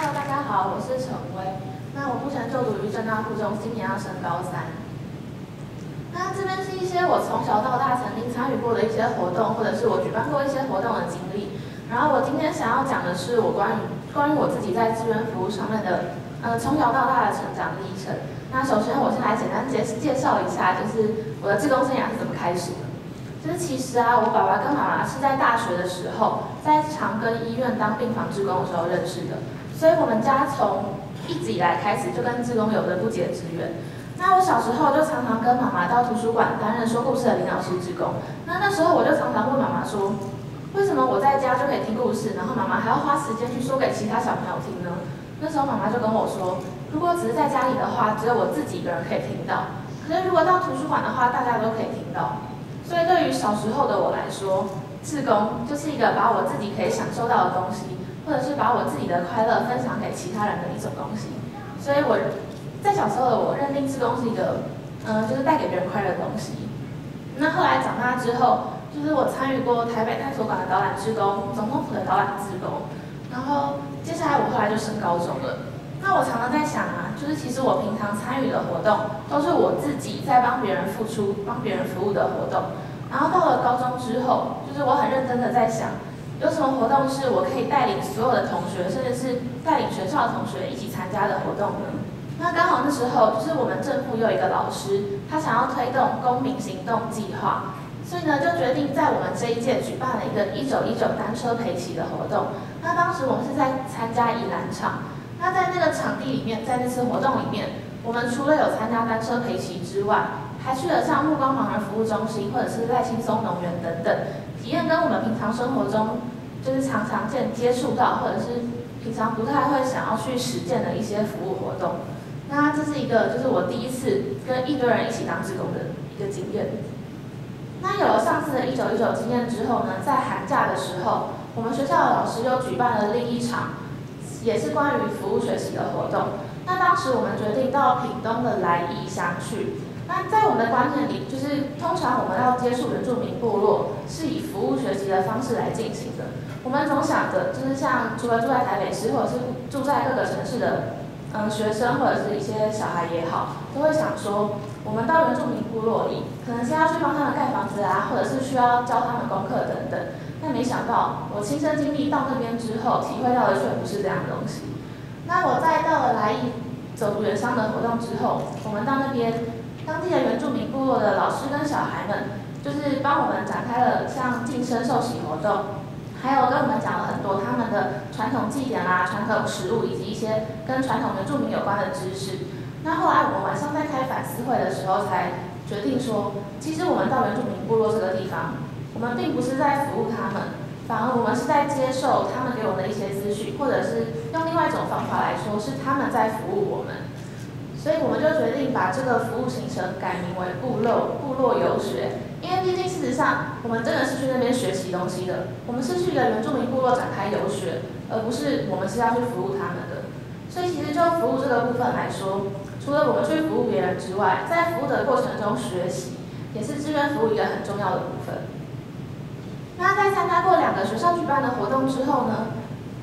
Hello， 大家好，我是陈薇。那我目前就读于政大附中，今年要升高3。那这边是一些我从小到大曾经参与过的一些活动，或者是我举办过一些活动的经历。然后我今天想要讲的是我关于我自己在志愿服务上面的，从小到大的成长历程。那首先我先来简单介绍一下，就是我的志工生涯是怎么开始的。就是其实啊，我爸爸跟妈妈是在大学的时候，在长庚医院当病房志工的时候认识的，所以我们家从一直以来开始就跟志工有着不解之缘。那我小时候就常常跟妈妈到图书馆担任说故事的林老师志工。那时候我就常常问妈妈说，为什么我在家就可以听故事，然后妈妈还要花时间去说给其他小朋友听呢？那时候妈妈就跟我说，如果只是在家里的话，只有我自己一个人可以听到，可是如果到图书馆的话，大家都可以听到。所以对于小时候的我来说，志工就是一个把我自己可以享受到的东西，或者是把我自己的快乐分享给其他人的一种东西。所以我在小时候的我认定志工是一个，就是带给别人快乐的东西。那后来长大之后，就是我参与过台北探索馆的导览志工、总统府的导览志工，然后接下来我后来就升高中了。那我常常在想啊，就是其实我平常参与的活动都是我自己在帮别人付出、帮别人服务的活动。然后到了高中之后，就是我很认真的在想，有什么活动是我可以带领所有的同学，甚至是带领学校的同学一起参加的活动呢？那刚好那时候就是我们政府有一个老师，他想要推动公民行动计划，所以呢就决定在我们这一届举办了一个1919单车陪骑的活动。那当时我们是在参加宜兰场。那在那个场地里面，在那次活动里面，我们除了有参加单车陪骑之外，还去了像目光盲人服务中心或者是赖青松农园等等，体验跟我们平常生活中就是常常接触到，或者是平常不太会想要去实践的一些服务活动。那这是一个就是我第一次跟一堆人一起当志工的一个经验。那有了上次的1919经验之后呢，在寒假的时候，我们学校的老师又举办了另一场。也是关于服务学习的活动。那当时我们决定到屏东的来义乡去。那在我们的观念里，就是通常我们要接触原住民部落，是以服务学习的方式来进行的。我们总想着，就是像除了住在台北市，或者是住在各个城市的学生或者是一些小孩也好，都会想说，我们到原住民部落里，可能是要去帮他们盖房子啊，或者是需要教他们功课等等。但没想到，我亲身经历到那边之后，体会到的却不是这样的东西。那我在到了来义走读原乡的活动之后，我们到那边当地的原住民部落的老师跟小孩们，就是帮我们展开了像晋升受洗活动，还有跟我们讲了很多他们的传统祭典啦、传统食物以及一些跟传统原住民有关的知识。那后来我们晚上在开反思会的时候，才决定说，其实我们到原住民部落这个地方。我们并不是在服务他们，反而我们是在接受他们给我们的一些资讯，或者是用另外一种方法来说，是他们在服务我们。所以我们就决定把这个服务行程改名为部落游学，因为毕竟事实上我们真的是去那边学习东西的，我们是去一个原住民部落展开游学，而不是我们是要去服务他们的。所以其实就服务这个部分来说，除了我们去服务别人之外，在服务的过程中学习，也是志愿服务一个很重要的部分。那在参加过2个学校举办的活动之后呢，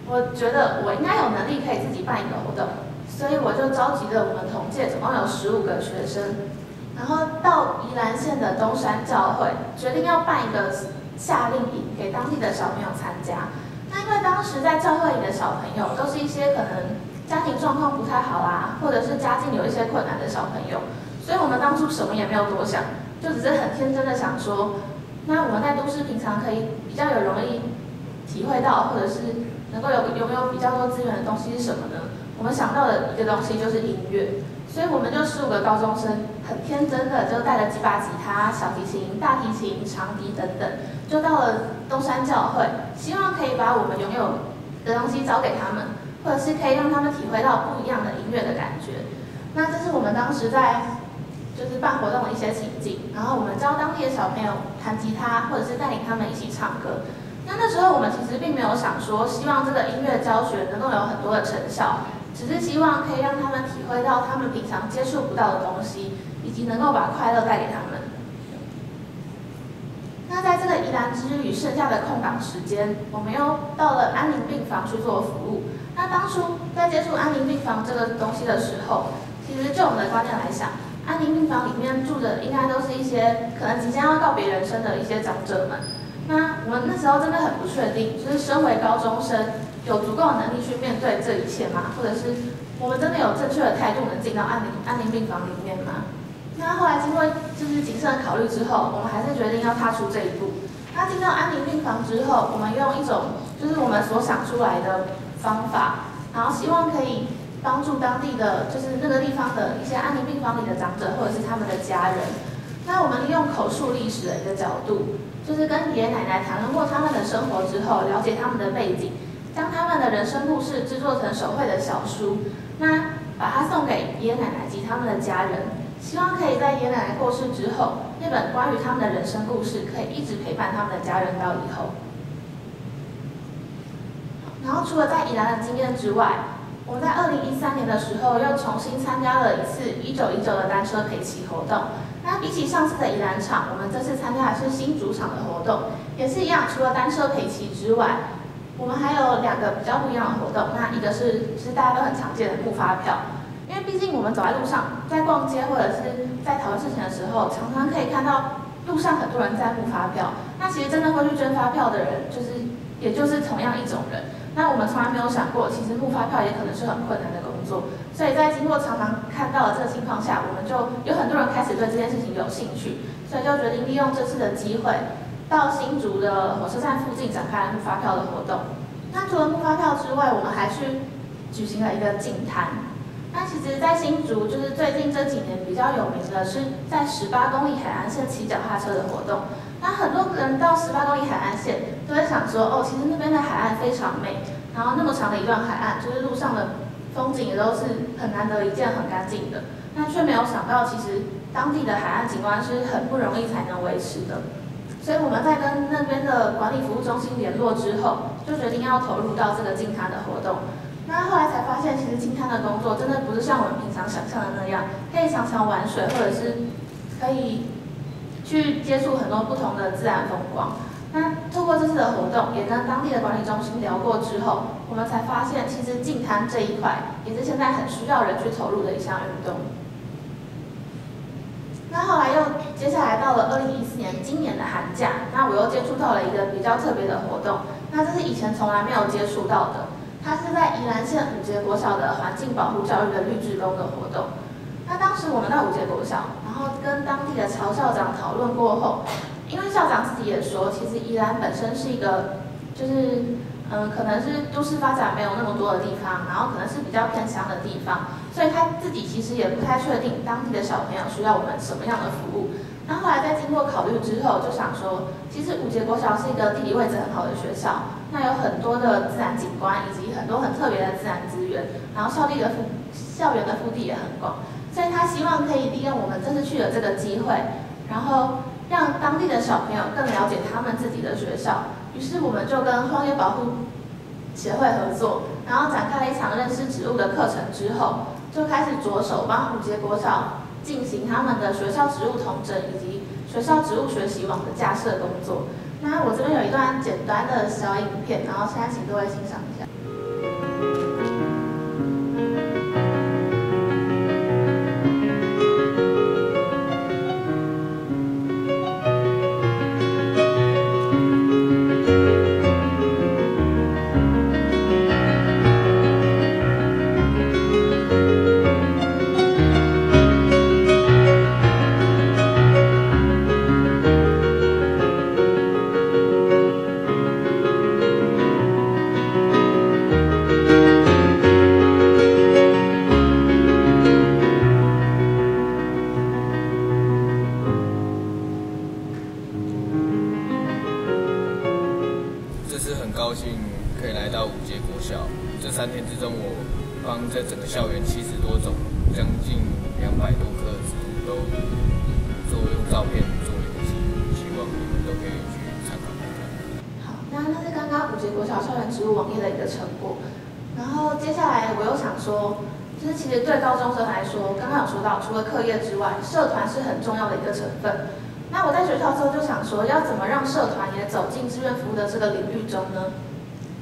我觉得我应该有能力可以自己办一个活动，所以我就召集了我们同届总共有15个学生，然后到宜兰县的东山教会，决定要办一个夏令营给当地的小朋友参加。那因为当时在教会里的小朋友都是一些可能家庭状况不太好啦，或者是家境有一些困难的小朋友，所以我们当初什么也没有多想，就只是很天真的想说。那我们在都市平常可以比较容易体会到，或者是能够拥有比较多资源的东西是什么呢？我们想到的一个东西就是音乐，所以我们就15个高中生很天真的就带了几把吉他、小提琴、大提琴、长笛等等，就到了东山教会，希望可以把我们拥有的东西交给他们，或者是可以让他们体会到不一样的音乐的感觉。那这是我们当时在就是办活动的一些情境，然后我们教当地的小朋友弹吉他，或者是带领他们一起唱歌。那时候我们其实并没有想说，希望这个音乐教学能够有很多的成效，只是希望可以让他们体会到他们平常接触不到的东西，以及能够把快乐带给他们。那在这个宜兰之余剩下的空档时间，我们又到了安宁病房去做服务。那当初在接触安宁病房这个东西的时候，其实就我们的观念来想，安宁病房里面住的应该都是一些可能即将要告别人生的一些长者们。那我们那时候真的很不确定，就是身为高中生，有足够的能力去面对这一切吗？或者是我们真的有正确的态度能进到安宁病房里面吗？那后来经过就是谨慎的考虑之后，我们还是决定要踏出这一步。那进到安宁病房之后，我们用一种就是我们所想出来的方法，然后希望可以帮助当地的就是那个地方的一些安宁病房里的长者或者是他们的家人。那我们利用口述历史的一个角度，就是跟爷爷奶奶谈论过他们的生活之后，了解他们的背景，将他们的人生故事制作成手绘的小书，那把它送给爷爷奶奶及他们的家人，希望可以在爷爷奶奶过世之后，那本关于他们的人生故事可以一直陪伴他们的家人到以后。然后除了在宜兰的经验之外，我们在2013年的时候又重新参加了一次1919的单车陪骑活动。那比起上次的宜兰场，我们这次参加的是新竹场的活动，也是一样，除了单车陪骑之外，我们还有2个比较不一样的活动。那一个是大家都很常见的募发票，因为毕竟我们走在路上，在逛街或者是在讨论事情的时候，常常可以看到路上很多人在募发票。那其实真的会去捐发票的人，也就是同样一种人。那我们从来没有想过，其实募发票也可能是很困难的工作。所以在经过常常看到的这个情况下，我们就有很多人开始对这件事情有兴趣，所以就决定利用这次的机会，到新竹的火车站附近展开了募发票的活动。那除了募发票之外，我们还去举行了一个净滩。那其实，在新竹就是最近这几年比较有名的是在18公里海岸线骑脚踏车的活动。那很多人到18公里海岸线都会想说，哦，其实那边的海岸非常美，然后那么长的一段海岸，就是路上的风景也都是很难得一见、很干净的。那却没有想到，其实当地的海岸景观是很不容易才能维持的。所以我们在跟那边的管理服务中心联络之后，就决定要投入到这个净滩的活动。那后来才发现，其实净滩的工作真的不是像我们平常想象的那样，可以常常玩水，或者是可以去接触很多不同的自然风光。那透过这次的活动，也跟当地的管理中心聊过之后，我们才发现，其实净滩这一块也是现在很需要人去投入的一项运动。那后来接下来到了2014年今年的寒假，那我又接触到了一个比较特别的活动，那这是以前从来没有接触到的。它是在宜兰县五节国小的环境保护教育的绿志工的活动。那当时我们到五节国小，然后跟当地的曹校长讨论过后，因为校长自己也说，其实宜兰本身是一个可能是都市发展没有那么多的地方，然后可能是比较偏乡的地方，所以他自己其实也不太确定当地的小朋友需要我们什么样的服务。那后来在经过考虑之后，就想说，其实五节国小是一个地理位置很好的学校，那有很多的自然景观以及很多很特别的自然资源，然后校园的腹地也很广，所以他希望可以利用我们这次去的这个机会，然后让当地的小朋友更了解他们自己的学校。于是我们就跟荒野保护协会合作，然后展开了一场认识植物的课程之后，就开始着手帮五节国小进行他们的学校植物统整以及学校植物学习网的架设工作。那我这边有一段简单的小影片，然后现在请各位欣赏一下。高兴可以来到五节国小。这3天之中，我帮这整个校园70多种、将近200多棵植物都用照片做联系，希望你们都可以去参考看看。好，那是刚刚五节国小校园植物网页的一个成果。然后接下来我又想说，就是其实对高中生来说，刚刚有说到，除了课业之外，社团是很重要的一个成分。那我在学校的时候就想说，要怎么让社团也走进志愿服务的这个领域中呢？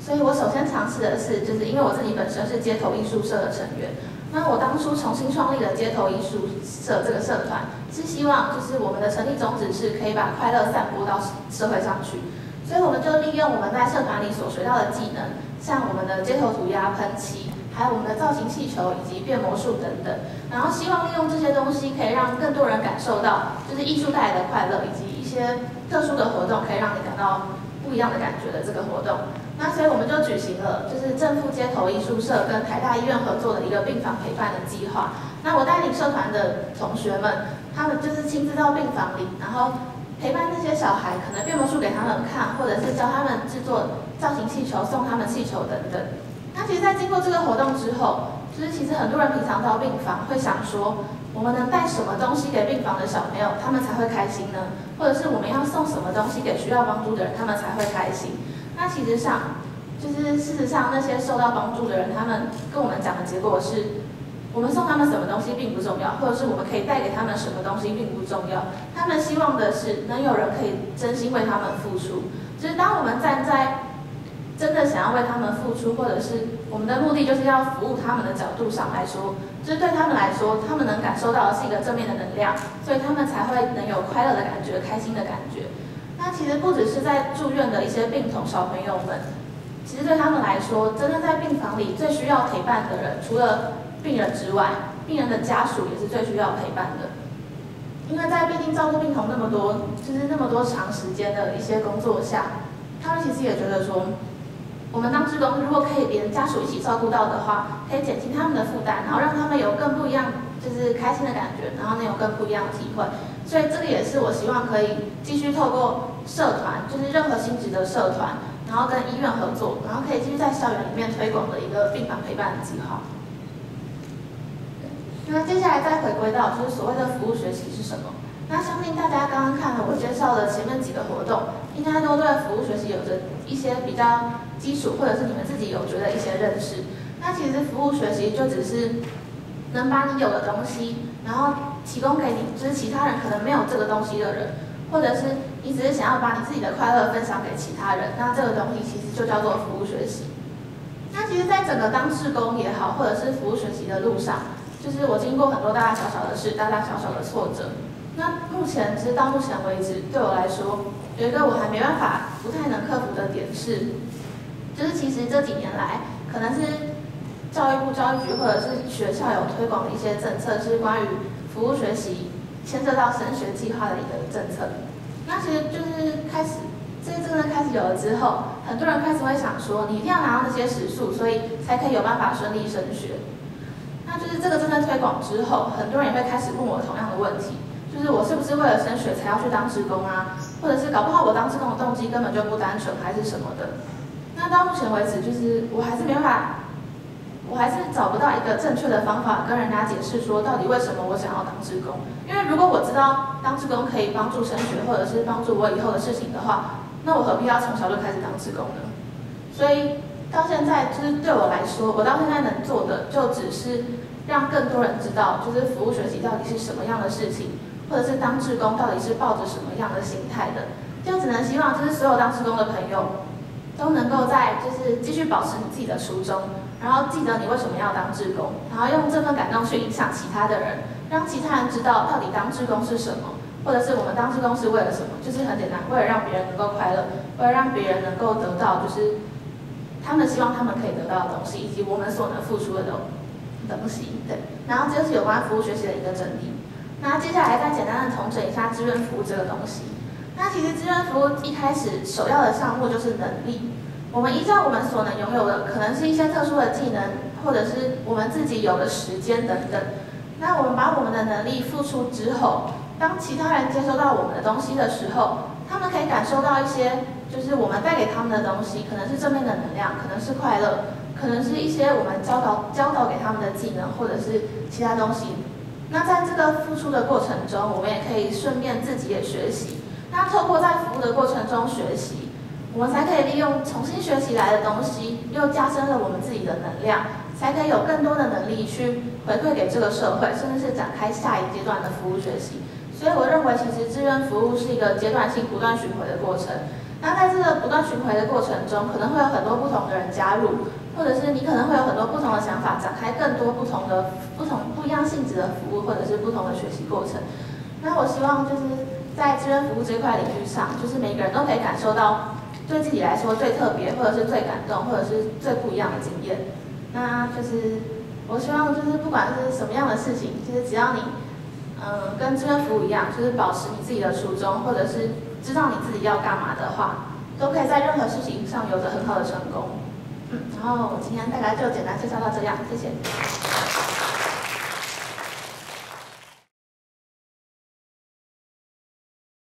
所以我首先尝试的是，就是因为我自己本身是街头艺术社的成员，那我当初重新创立了街头艺术社这个社团，是希望就是我们的成立宗旨是可以把快乐散播到社会上去，所以我们就利用我们在社团里所学到的技能，像我们的街头涂鸦、喷漆，还有我们的造型气球以及变魔术等等，然后希望利用这些东西可以让更多人感受到，就是艺术带来的快乐，以及一些特殊的活动可以让你感到不一样的感觉的这个活动。那所以我们就举行了就是正负街头艺术社跟台大医院合作的一个病房陪伴的计划。那我带领社团的同学们，他们就是亲自到病房里，然后陪伴那些小孩，可能变魔术给他们看，或者是教他们制作造型气球，送他们气球等等。那其实，在经过这个活动之后，就是其实很多人平常到病房会想说，我们能带什么东西给病房的小朋友，他们才会开心呢？或者是我们要送什么东西给需要帮助的人，他们才会开心？那其实上，就是事实上那些受到帮助的人，他们跟我们讲的结果是，我们送他们什么东西并不重要，或者是我们可以带给他们什么东西并不重要。他们希望的是能有人可以真心为他们付出。就是当我们站在真的想要为他们付出，或者是我们的目的就是要服务他们的角度上来说，就是对他们来说，他们能感受到的是一个正面的能量，所以他们才会能有快乐的感觉、开心的感觉。那其实不只是在住院的一些病童小朋友们，其实对他们来说，真正在病房里最需要陪伴的人，除了病人之外，病人的家属也是最需要陪伴的。因为在毕竟照顾病童那么多，就是那么多长时间的一些工作下，他们其实也觉得说，我们当志工如果可以连家属一起照顾到的话，可以减轻他们的负担，然后让他们有更不一样，就是开心的感觉，然后能有更不一样的体会。所以这个也是我希望可以继续透过社团，就是任何性质的社团，然后跟医院合作，然后可以继续在校园里面推广的一个病房陪伴的计划。那接下来再回归到就是所谓的服务学习是什么？那相信大家刚刚看了我介绍的前面几个活动，应该都对服务学习有着一些比较基础，或者是你们自己有觉得一些认识。那其实服务学习就只是能把你有的东西，然后提供给你，就是其他人可能没有这个东西的人，或者是你只是想要把你自己的快乐分享给其他人，那这个东西其实就叫做服务学习。那其实，在整个当志工也好，或者是服务学习的路上，就是我经过很多大大小小的事，大大小小的挫折。那目前，其实到目前为止，对我来说，有一个我还没办法、不太能克服的点是，就是其实这几年来，可能是教育部教育局或者是学校有推广的一些政策，是关于服务学习牵涉到升学计划的一个政策。那其实就是开始，这些政策开始有了之后，很多人开始会想说，你一定要拿到那些时数，所以才可以有办法顺利升学。那就是这个政策推广之后，很多人也会开始问我同样的问题。就是我是不是为了升学才要去当志工啊？或者是搞不好我当志工的动机根本就不单纯，还是什么的？那到目前为止，就是我还是没办法，我还是找不到一个正确的方法跟人家解释说，到底为什么我想要当志工？因为如果我知道当志工可以帮助升学，或者是帮助我以后的事情的话，那我何必要从小就开始当志工呢？所以到现在，就是对我来说，我到现在能做的就只是让更多人知道，就是服务学习到底是什么样的事情。或者是当志工到底是抱着什么样的心态的，就只能希望就是所有当志工的朋友都能够在就是继续保持你自己的初衷，然后记得你为什么要当志工，然后用这份感动去影响其他的人，让其他人知道到底当志工是什么，或者是我们当志工是为了什么，就是很简单，为了让别人能够快乐，为了让别人能够得到就是他们希望他们可以得到的东西，以及我们所能付出的东西。对，然后这就是有关服务学习的一个整理。那接下来再简单的统整一下志愿服务这个东西。那其实志愿服务一开始首要的项目就是能力。我们依照我们所能拥有的，可能是一些特殊的技能，或者是我们自己有的时间等等。那我们把我们的能力付出之后，当其他人接收到我们的东西的时候，他们可以感受到一些，就是我们带给他们的东西，可能是正面的能量，可能是快乐，可能是一些我们教导给他们的技能，或者是其他东西。那在这个付出的过程中，我们也可以顺便自己也学习。那透过在服务的过程中学习，我们才可以利用重新学习来的东西，又加深了我们自己的能量，才可以有更多的能力去回馈给这个社会，甚至是展开下一阶段的服务学习。所所以我认为其实志愿服务是一个阶段性不断巡回的过程。那在这个不断巡回的过程中，可能会有很多不同的人加入，或者是你可能会有很多不同的想法，展开更多不一样性质的服务，或者是不同的学习过程。那我希望就是在志愿服务这块领域上，就是每个人都可以感受到对自己来说最特别，或者是最感动，或者是最不一样的经验。那就是我希望就是不管是什么样的事情，就是只要你跟志愿服务一样，就是保持你自己的初衷，或者是知道你自己要干嘛的话，都可以在任何事情上有着很好的成功。然后我今天大概就简单介绍到这样，谢谢。